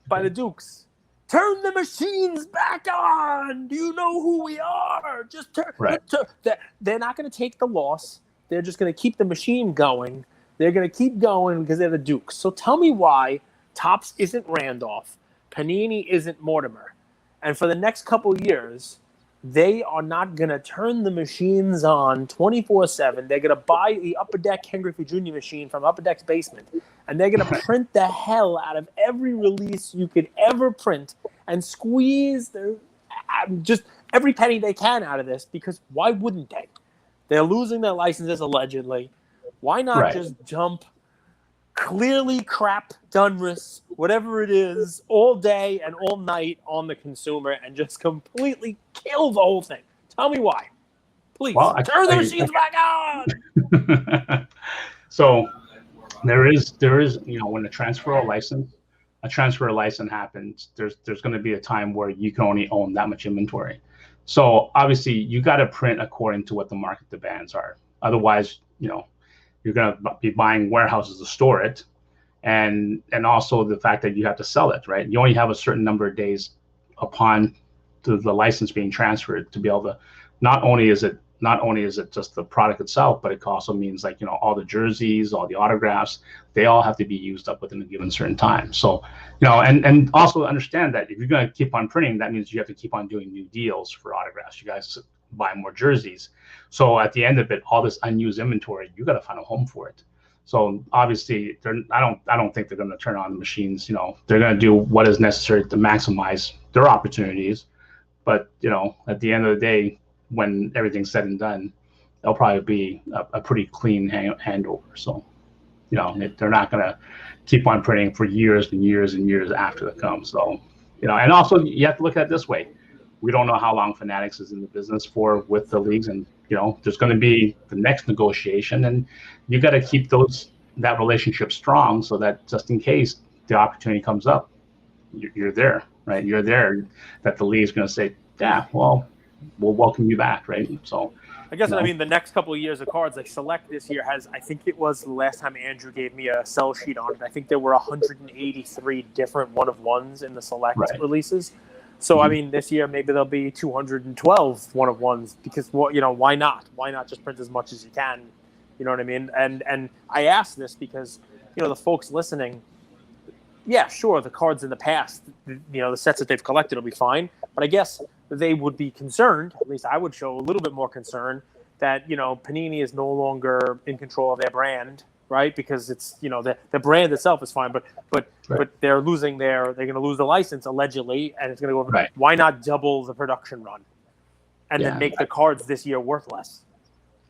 by the Dukes. Turn the machines back on. Do you know who we are? Just turn. They're not going to take the loss. They're just going to keep the machine going. They're going to keep going because they're the Dukes. So tell me why Topps isn't Randolph, Panini isn't Mortimer, and for the next couple of years, they are not going to turn the machines on 24/7. They're going to buy the Upper Deck Henry Griffey Jr. machine from Upper Deck's basement, and they're going to print the hell out of every release you could ever print and squeeze just every penny they can out of this, because why wouldn't they? They're losing their licenses, allegedly. Why not just dump clearly crap Dunris, whatever it is, all day and all night on the consumer and just completely kill the whole thing? Tell me why. Please, turn the machines back on!
So there is, when a transfer of license happens, there's going to be a time where you can only own that much inventory. So obviously you got to print according to what the market demands are. Otherwise, you're going to be buying warehouses to store it, and also the fact that you have to sell it, right? You only have a certain number of days upon the license being transferred to be able to. Not only is it just the product itself, but it also means all the jerseys, all the autographs, they all have to be used up within a given certain time. So, and also understand that if you're going to keep on printing, that means you have to keep on doing new deals for autographs. You guys buy more jerseys. So at the end of it, all this unused inventory, you got to find a home for it. So obviously, I don't think they're going to turn on the machines. They're going to do what is necessary to maximize their opportunities. But at the end of the day, when everything's said and done, they'll probably be a pretty clean handover. So, they're not going to keep on printing for years and years and years after the come. So, And also you have to look at it this way. We don't know how long Fanatics is in the business for with the leagues, and there's going to be the next negotiation, and you got to keep that relationship strong so that just in case the opportunity comes up, you're there, right? You're there, that the league's going to say, yeah, well, we'll welcome you back, right? So
I guess I mean the next couple of years of cards, like Select this year has, I think it was the last time Andrew gave me a sell sheet on it, I think there were 183 different 1-of-1s in the Select releases. So I mean, this year maybe there'll be 212 1-of-1s because why not? Why not just print as much as you can? You know what I mean? And I ask this because the folks listening, yeah, sure, the cards in the past, the sets that they've collected will be fine, but I guess they would be concerned, at least I would show a little bit more concern, that Panini is no longer in control of their brand, right? Because it's the brand itself is fine, but they're going to lose the license allegedly, and it's going to go over.
Right.
Why not double the production run, and then make the cards this year worth less?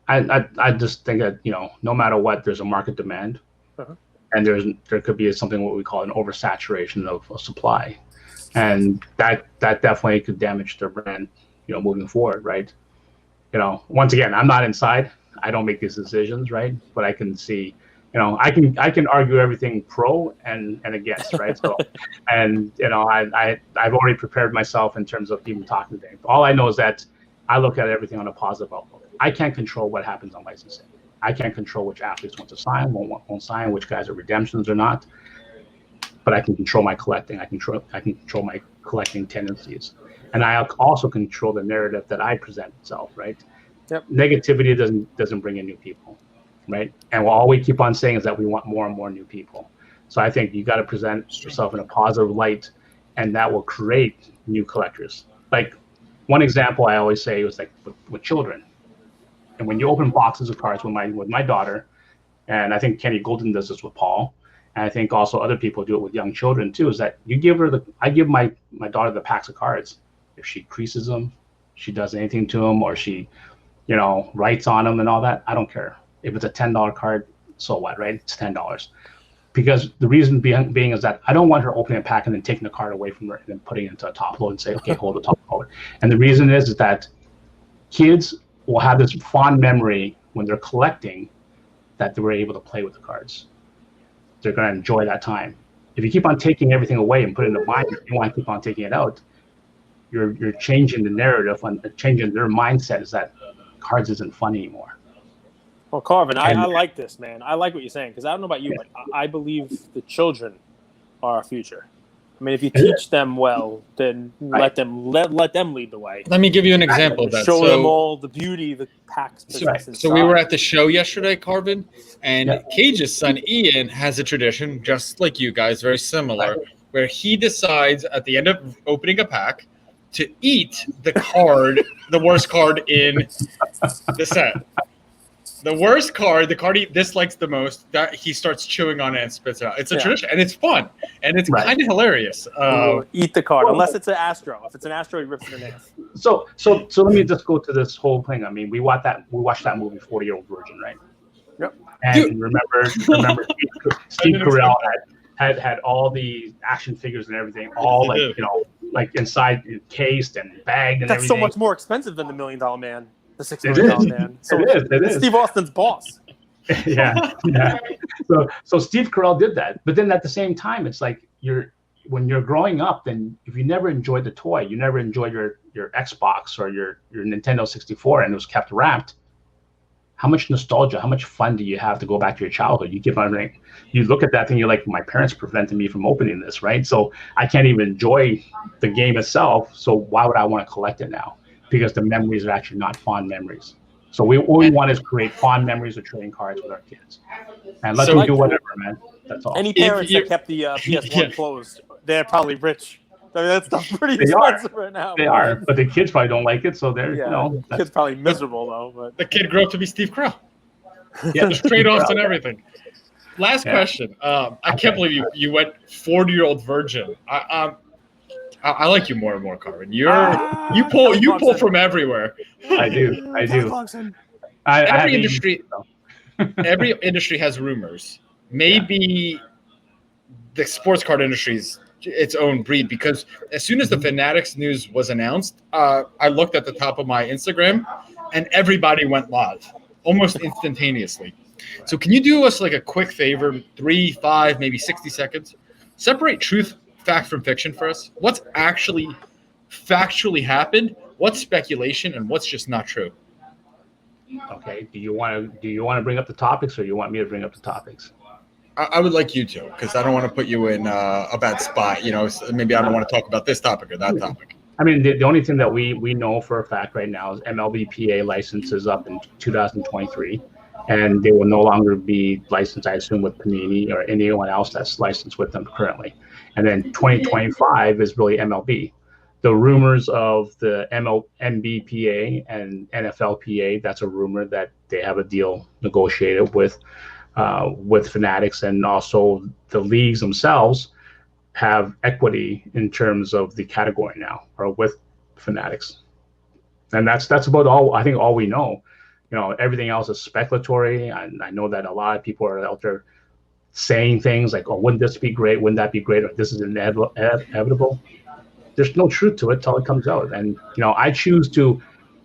I just think that no matter what, there's a market demand, and there could be something what we call an oversaturation of supply, and that definitely could damage their brand, moving forward, right? Once again, I'm not inside. I don't make these decisions, right? But I can see, I can argue everything pro and against, right? So, and I've already prepared myself in terms of even talking to them. All I know is that I look at everything on a positive outlook. I can't control what happens on licensing. I can't control which athletes want to sign, won't sign, which guys are redemptions or not. But I can control my collecting. I can control my collecting tendencies, and I also control the narrative that I present itself, right?
Yep.
Negativity doesn't bring in new people, right? And all we keep on saying is that we want more and more new people. So I think you got to present yourself in a positive light, and that will create new collectors. Like one example I always say was like with children, and when you open boxes of cards with my daughter, and I think Kenny Golden does this with Paul, and I think also other people do it with young children too, is that I give my daughter the packs of cards. If she creases them, she does anything to them, or she writes on them and all that, I don't care. If it's a $10 card, so what, right? It's $10. Because the reason being is that I don't want her opening a pack and then taking the card away from her and then putting it into a top load and say, okay, hold the top load. And the reason is that kids will have this fond memory when they're collecting that they were able to play with the cards. They're going to enjoy that time. If you keep on taking everything away and put it in the binder, you want to keep on taking it out, you're changing the narrative and changing their mindset is that cards isn't fun anymore.
Well, Karvin, I like this, man. I like what you're saying because I don't know about you, but I believe the children are our future. I mean, if you teach them well, then let them lead the way.
Let me give you an example of that.
Show them all the beauty the packs possess.
So we were at the show yesterday, Karvin, and Cage's son Ian has a tradition, just like you guys, very similar, where he decides at the end of opening a pack to eat the card, the worst card in the set. The worst card, the card he dislikes the most, that he starts chewing on it and spits it out. It's a tradition, and it's fun, and it's kind of hilarious.
Eat the card, unless it's an Astro. If it's an Astro, he rips it in half.
So let me just go to this whole thing. I mean, we watched that movie, 40-Year-Old Virgin, right?
Yep.
And remember Steve Carell had all the action figures and everything, all like inside encased and bagged and everything.
That's so much more expensive than the $1 Million Man. The $6 million man. So
it is.
Steve Austin's boss.
yeah. So Steve Carell did that, but then at the same time, it's like when you're growing up, then if you never enjoyed the toy, you never enjoyed your Xbox or your Nintendo 64, and it was kept wrapped. How much nostalgia, how much fun do you have to go back to your childhood? You give everything. You look at that thing, you're like, my parents prevented me from opening this, right? So I can't even enjoy the game itself. So why would I want to collect it now? Because the memories are actually not fond memories. So all we want is create fond memories of trading cards with our kids. And let them do whatever, man. That's all.
Any parents that kept the PS1 closed, they're probably rich. I mean, that stuff's pretty expensive right now.
They are, but the kids probably don't like it, so they're,
the kid's probably miserable, though. But
the kid grew up to be Steve Carell. There's trade-offs and everything. Last question. I can't believe you went 40-Year-Old Virgin. I like you more and more, Karvin. You pull from everywhere.
I do.
Every industry has rumors. Maybe the sports card industry is its own breed, because as soon as the Fanatics news was announced, I looked at the top of my Instagram and everybody went live almost instantaneously. So can you do us like a quick favor, 3, 5, maybe 60 seconds? Separate truth, fact from fiction for us. What's actually factually happened? What's speculation, and what's just not true?
Okay. Do you want to bring up the topics, or you want me to bring up the topics?
I would like you to, because I don't want to put you in a bad spot. You know, maybe I don't want to talk about this topic or that topic.
I mean, the only thing that we know for a fact right now is MLBPA license is up in 2023, and they will no longer be licensed, I assume, with Panini or anyone else that's licensed with them currently. And then 2025 is really MLB. The rumors of the MBPA and NFLPA, that's a rumor that they have a deal negotiated with Fanatics, and also the leagues themselves have equity in terms of the category now, or with Fanatics. And that's about all, I think, all we know. You know, everything else is speculatory. And I know that a lot of people are out there saying things like, oh, wouldn't this be great? Wouldn't that be great? Or this is inevitable. There's no truth to it till it comes out. And, you know, I choose to,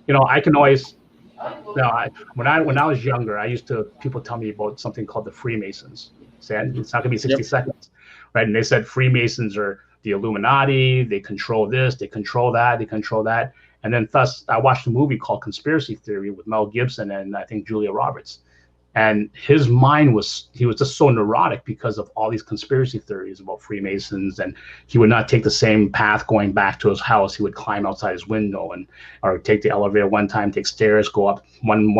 you know, I can always, you know, when I was younger, people tell me about something called the Freemasons. Saying it's not gonna be 60 seconds, right? And they said Freemasons are the Illuminati. They control this, they control that, they control that. And then thus, I watched a movie called Conspiracy Theory with Mel Gibson and I think Julia Roberts. And his mind he was just so neurotic because of all these conspiracy theories about Freemasons, and he would not take the same path going back to his house. He would climb outside his window or take the elevator one time, take stairs, go up one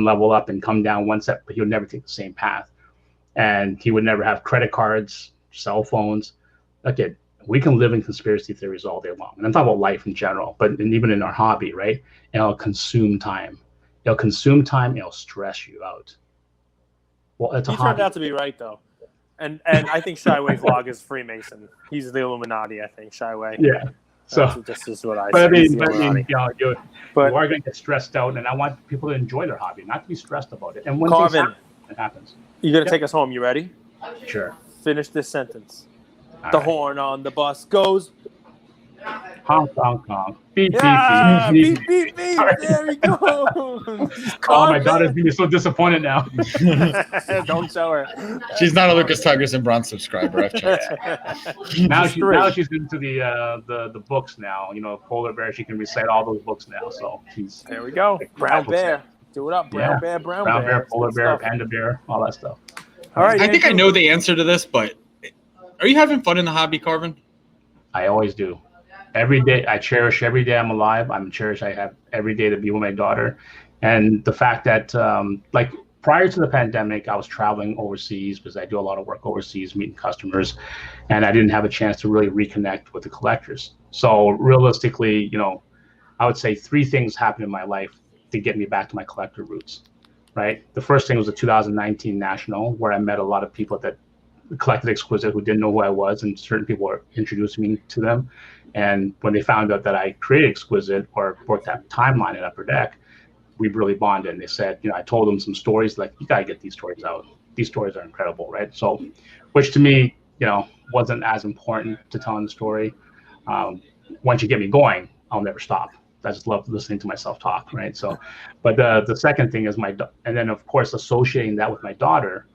level up and come down one step, but he would never take the same path. And he would never have credit cards, cell phones. Okay, we can live in conspiracy theories all day long. And I'm talking about life in general, but even in our hobby, right? And it'll consume time. It'll stress you out. Well, it's a hobby.
He turned out to be right, though. And I think Shyway's log is Freemason. He's the Illuminati, I think, Shyway.
Yeah. So
this is what I
but
say.
I mean, you know, you are going to get stressed out, and I want people to enjoy their hobby, not to be stressed about it. And when
Karvin,
it happens.
You're going to take us home. You ready?
Sure.
Finish this sentence.
All
the
right.
horn on the bus goes.
Honk, honk, honk. Beep,
Yeah,
beep,
beep, beep, beep. There we go.
Oh, my daughter's being so disappointed now.
Don't show her.
She's not a Lucas Tigers and Bronze subscriber. I've checked.
now she's into the books now. You know, Polar Bear. She can recite all those books now. So she's
there. We go. Brown Bear. Do it up. Brown Bear. Brown Bear.
Polar Bear. Panda Bear. All that stuff.
All right.
I think I know the answer to this, but are you having fun in the hobby, Karvin?
I always do. Every day, I cherish every day I'm alive. I have every day to be with my daughter. And the fact that, like, prior to the pandemic, I was traveling overseas because I do a lot of work overseas, meeting customers, and I didn't have a chance to really reconnect with the collectors. So realistically, you know, I would say 3 things happened in my life to get me back to my collector roots, right? The first thing was the 2019 National, where I met a lot of people that collected Exquisite who didn't know who I was, and certain people were introducing me to them. And when they found out that I created Exquisite or worked that timeline at Upper Deck, we really bonded. And they said, you know, I told them some stories like, you got to get these stories out. These stories are incredible, right? So, which to me, you know, wasn't as important to telling the story. Once you get me going, I'll never stop. I just love listening to myself talk, right? So, but the second thing is and then of course associating that with my daughter,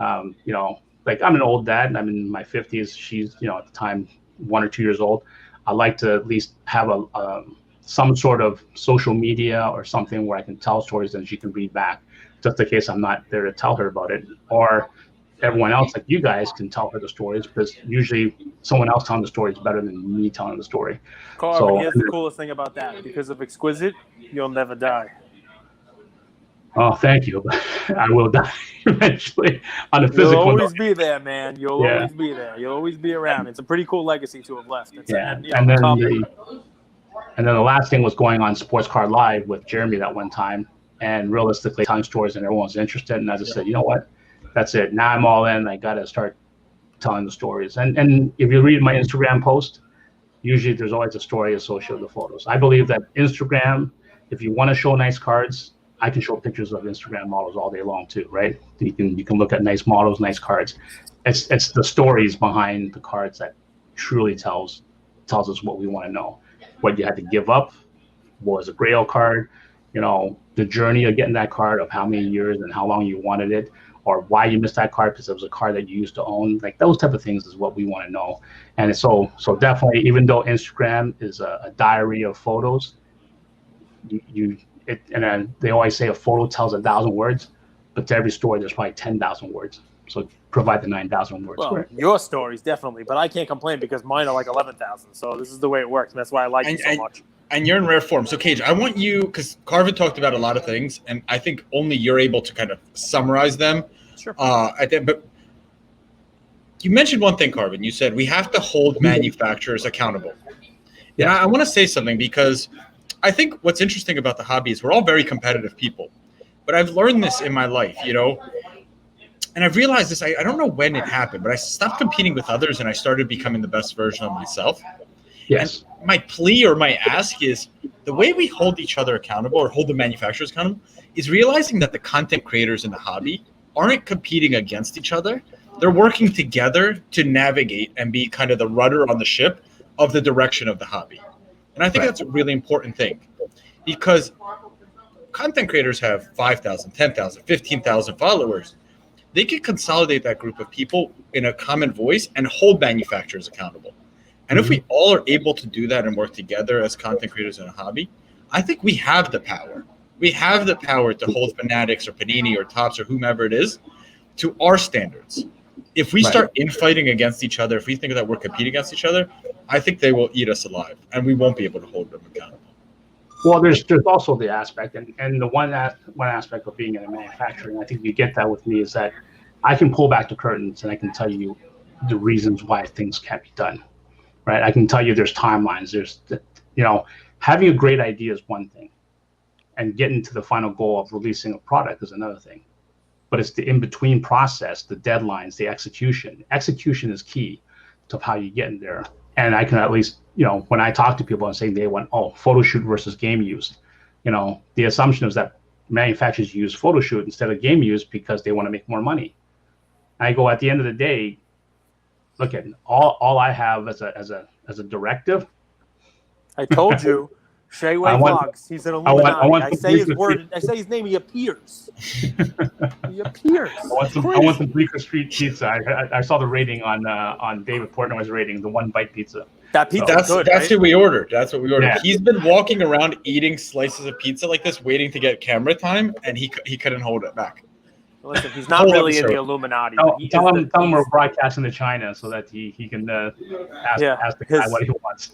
you know, like I'm an old dad and I'm in my 50s. She's, you know, at the time 1 or 2 years old. I like to at least have some sort of social media or something where I can tell stories and she can read back, just in case I'm not there to tell her about it. Or everyone else, like you guys, can tell her the stories, because usually someone else telling the story is better than me telling the story.
Karvin, here's the coolest thing about that. Because of Exquisite, you'll never die.
Oh, thank you. I will die eventually on a physical.
You'll always be there, man. You'll always be there. You'll always be around. It's a pretty cool legacy to have left.
And then the last thing was going on Sports Card Live with Jeremy that one time, and realistically telling stories, and everyone's interested. And I just said, you know what? That's it. Now I'm all in. I got to start telling the stories. And if you read my Instagram post, usually there's always a story associated with the photos. I believe that Instagram, if you want to show nice cards, I can show pictures of Instagram models all day long too, right? You can look at nice models, nice cards. It's the stories behind the cards that truly tells us what we want to know. What you had to give up, what was a Grail card, the journey of getting that card, of how many years and how long you wanted it, or why you missed that card because it was a card that you used to own. Like those type of things is what we want to know. And so definitely, even though Instagram is a diary of photos, and then they always say a photo tells 1,000 words, but to every story there's probably 10,000 words. So provide the 9,000 words.
Well, your stories definitely, but I can't complain because mine are like 11,000. So this is the way it works, and that's why I like you so much.
And you're in rare form. So Cage, I want you, because Karvin talked about a lot of things, and I think only you're able to kind of summarize them.
Sure.
But you mentioned one thing, Karvin. You said we have to hold manufacturers accountable. Yeah, and I want to say something, because I think what's interesting about the hobby is we're all very competitive people. But I've learned this in my life, and I've realized this. I don't know when it happened, but I stopped competing with others and I started becoming the best version of myself.
Yes.
And my plea or my ask is the way we hold each other accountable or hold the manufacturers accountable is realizing that the content creators in the hobby aren't competing against each other. They're working together to navigate and be kind of the rudder on the ship of the direction of the hobby. And I think that's a really important thing, because content creators have 5,000, 10,000, 15,000 followers. They can consolidate that group of people in a common voice and hold manufacturers accountable. And if we all are able to do that and work together as content creators in a hobby, I think we have the power. We have the power to hold Fanatics or Panini or Topps or whomever it is to our standards. If we start infighting against each other, if we think that we're competing against each other, I think they will eat us alive, and we won't be able to hold them accountable.
Well, there's also the aspect, and the one aspect of being in a manufacturer, and I think you get that with me, is that I can pull back the curtains and I can tell you the reasons why things can't be done. Right? I can tell you there's timelines. There's, having a great idea is one thing, and getting to the final goal of releasing a product is another thing. But it's the in-between process, the deadlines, the execution. Execution is key to how you get in there. And I can at least, when I talk to people and say they want, photo shoot versus game use, the assumption is that manufacturers use photo shoot instead of game use because they want to make more money. I go, at the end of the day, look at all I have as a directive. I
told you, Shea Way Vlogs. He's an Illuminati. I say his word. I say his name. He appears. He appears.
I want some Bleecker Street pizza. I saw the rating on David Portnoy's rating, the 1-bite pizza.
That pizza.
That's
good,
that's
right?
what we ordered. That's what we ordered.
Yeah.
He's been walking around eating slices of pizza like this, waiting to get camera time, and he couldn't hold it back.
Listen, he's not really in the Illuminati.
Tell him we're broadcasting to China so that he can ask the guy what he wants.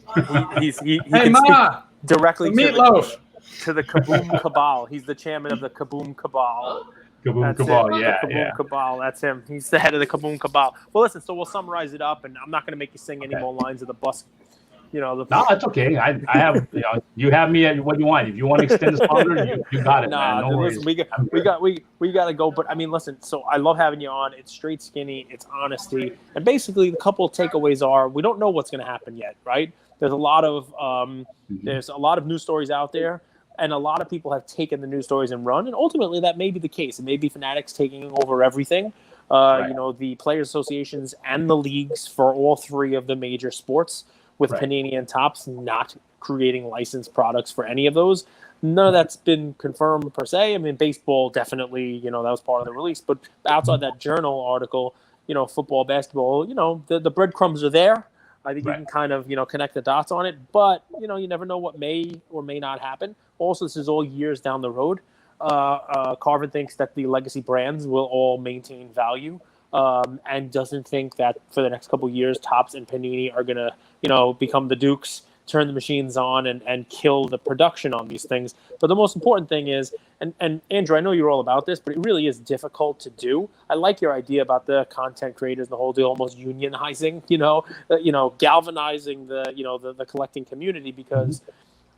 He can speak directly to the Kaboom Cabal. He's the chairman of the Kaboom Cabal.
Kaboom Cabal,
Kaboom Cabal, that's him. He's the head of the Kaboom Cabal. Well, listen, so we'll summarize it up, and I'm not going to make you sing any more lines of the bus. No, it's
okay. I have, you have me at what you want. If you want to extend this longer, you got it, man. No worries.
Listen, we got to go. But I mean, listen. So I love having you on. It's straight skinny. It's honesty, and basically the couple of takeaways are: we don't know what's going to happen yet, right? There's a lot of news stories out there, and a lot of people have taken the news stories and run, and ultimately that may be the case. It may be Fanatics taking over everything. The players' associations and the leagues for all three of the major sports, with Panini and Topps not creating licensed products for any of those. None of that's been confirmed per se. I mean, baseball definitely, that was part of the release. But outside that journal article, football, basketball, the breadcrumbs are there. I think you can kind of, connect the dots on it. But, you never know what may or may not happen. Also, this is all years down the road. Karvin thinks that the legacy brands will all maintain value. And doesn't think that for the next couple of years, Topps and Panini are going to, become the Dukes, turn the machines on and kill the production on these things. But the most important thing is, and Andrew, I know you're all about this, but it really is difficult to do. I like your idea about the content creators, the whole deal, almost unionizing, galvanizing the collecting community, because,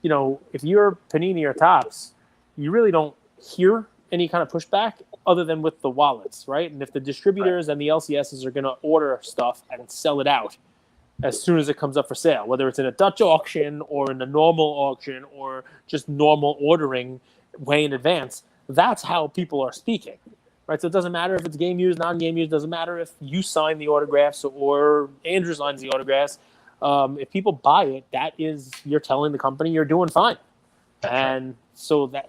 if you're Panini or Topps, you really don't hear any kind of pushback other than with the wallets, right? And if the distributors and the LCSs are going to order stuff and sell it out as soon as it comes up for sale, whether it's in a Dutch auction or in a normal auction or just normal ordering way in advance, that's how people are speaking, right? So it doesn't matter if it's game used, non-game used, doesn't matter if you sign the autographs or Andrew signs the autographs. if people buy it, you're telling the company you're doing fine. And so that,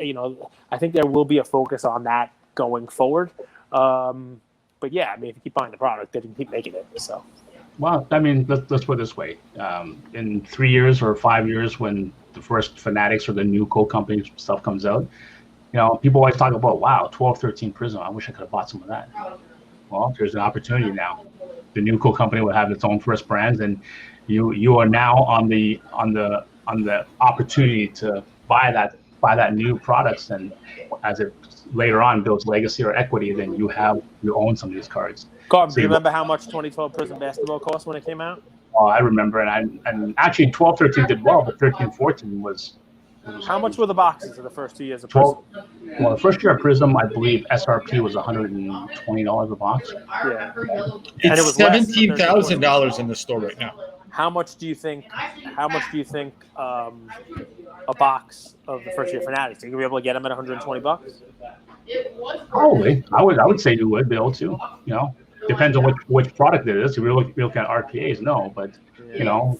I think there will be a focus on that going forward. But yeah, I mean, if you keep buying the product, then you can keep making it. So,
well, I mean, let's put it this way: in 3 years or 5 years, when the first Fanatics or the new company stuff comes out, people always talk about, wow, 12, 13 Prism. I wish I could have bought some of that. Well, there's an opportunity now. The new company will have its own first brands, and you are now on the opportunity to buy that new products, and as it later on builds legacy or equity, then you own some of these cards.
Carvin, do you remember how much 2012 Prism basketball cost when it came out?
Oh, I remember, and actually 12, 13 did well, but 13, 14 was.
How much were the boxes of the first 2 years of Prism?
Well, the first year of Prism, I believe SRP was $120 a box.
Yeah,
it's $17,000 in the store right now.
How much do you think? A box of the first year Fanatics? Are you gonna be able to get them at $120?
Probably. I would say you would be able to. Depends on which product it is. If you're looking at RPAs, no, but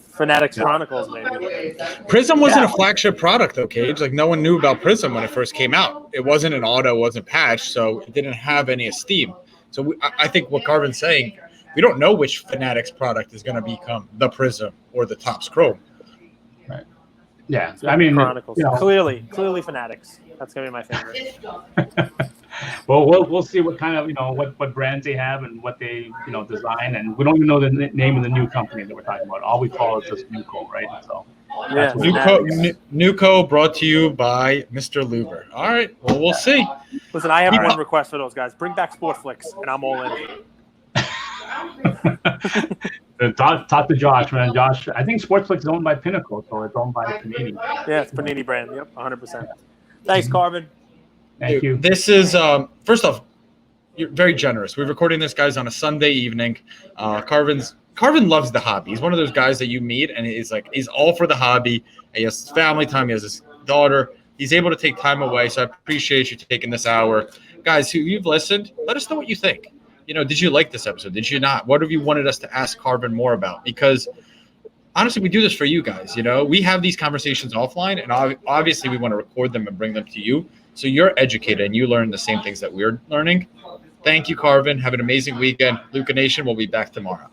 Fanatics Chronicles maybe.
Prism wasn't a flagship product, though, Cage. Like, no one knew about Prism when it first came out. It wasn't an auto, it wasn't patched, so it didn't have any esteem. So I think what Karvin's saying, we don't know which Fanatics product is going to become the Prism or the Topps Chrome.
Right. Yeah, I mean,
Chronicles. Clearly Fanatics. That's gonna be my favorite.
Well, we'll see what kind of what brands they have and what they design, and we don't even know the name of the new company that we're talking about. All we call it just Nuco, right? So
yeah,
Nuco brought to you by Mr. Luber. All right, well, we'll see.
Listen, I have one request for those guys: bring back Sportflix, and I'm all in.
Talk to Josh, man. Josh, I think Sportflix is owned by Pinnacle, so it's owned by Panini.
Yeah, it's Panini brand. Yep, 100%. Thanks, Karvin.
Thank you.
This is first off, you're very generous. We're recording this, guys, on a Sunday evening. Karvin loves the hobby. He's one of those guys that you meet, and he's all for the hobby. He has family time. He has his daughter. He's able to take time away, so I appreciate you taking this hour, guys. Who you've listened, let us know what you think. Did you like this episode? Did you not? What have you wanted us to ask Karvin more about? Because honestly, we do this for you guys. We have these conversations offline, and obviously we want to record them and bring them to you, so you're educated and you learn the same things that we're learning. Thank you, Karvin. Have an amazing weekend. Luca Nation will be back tomorrow.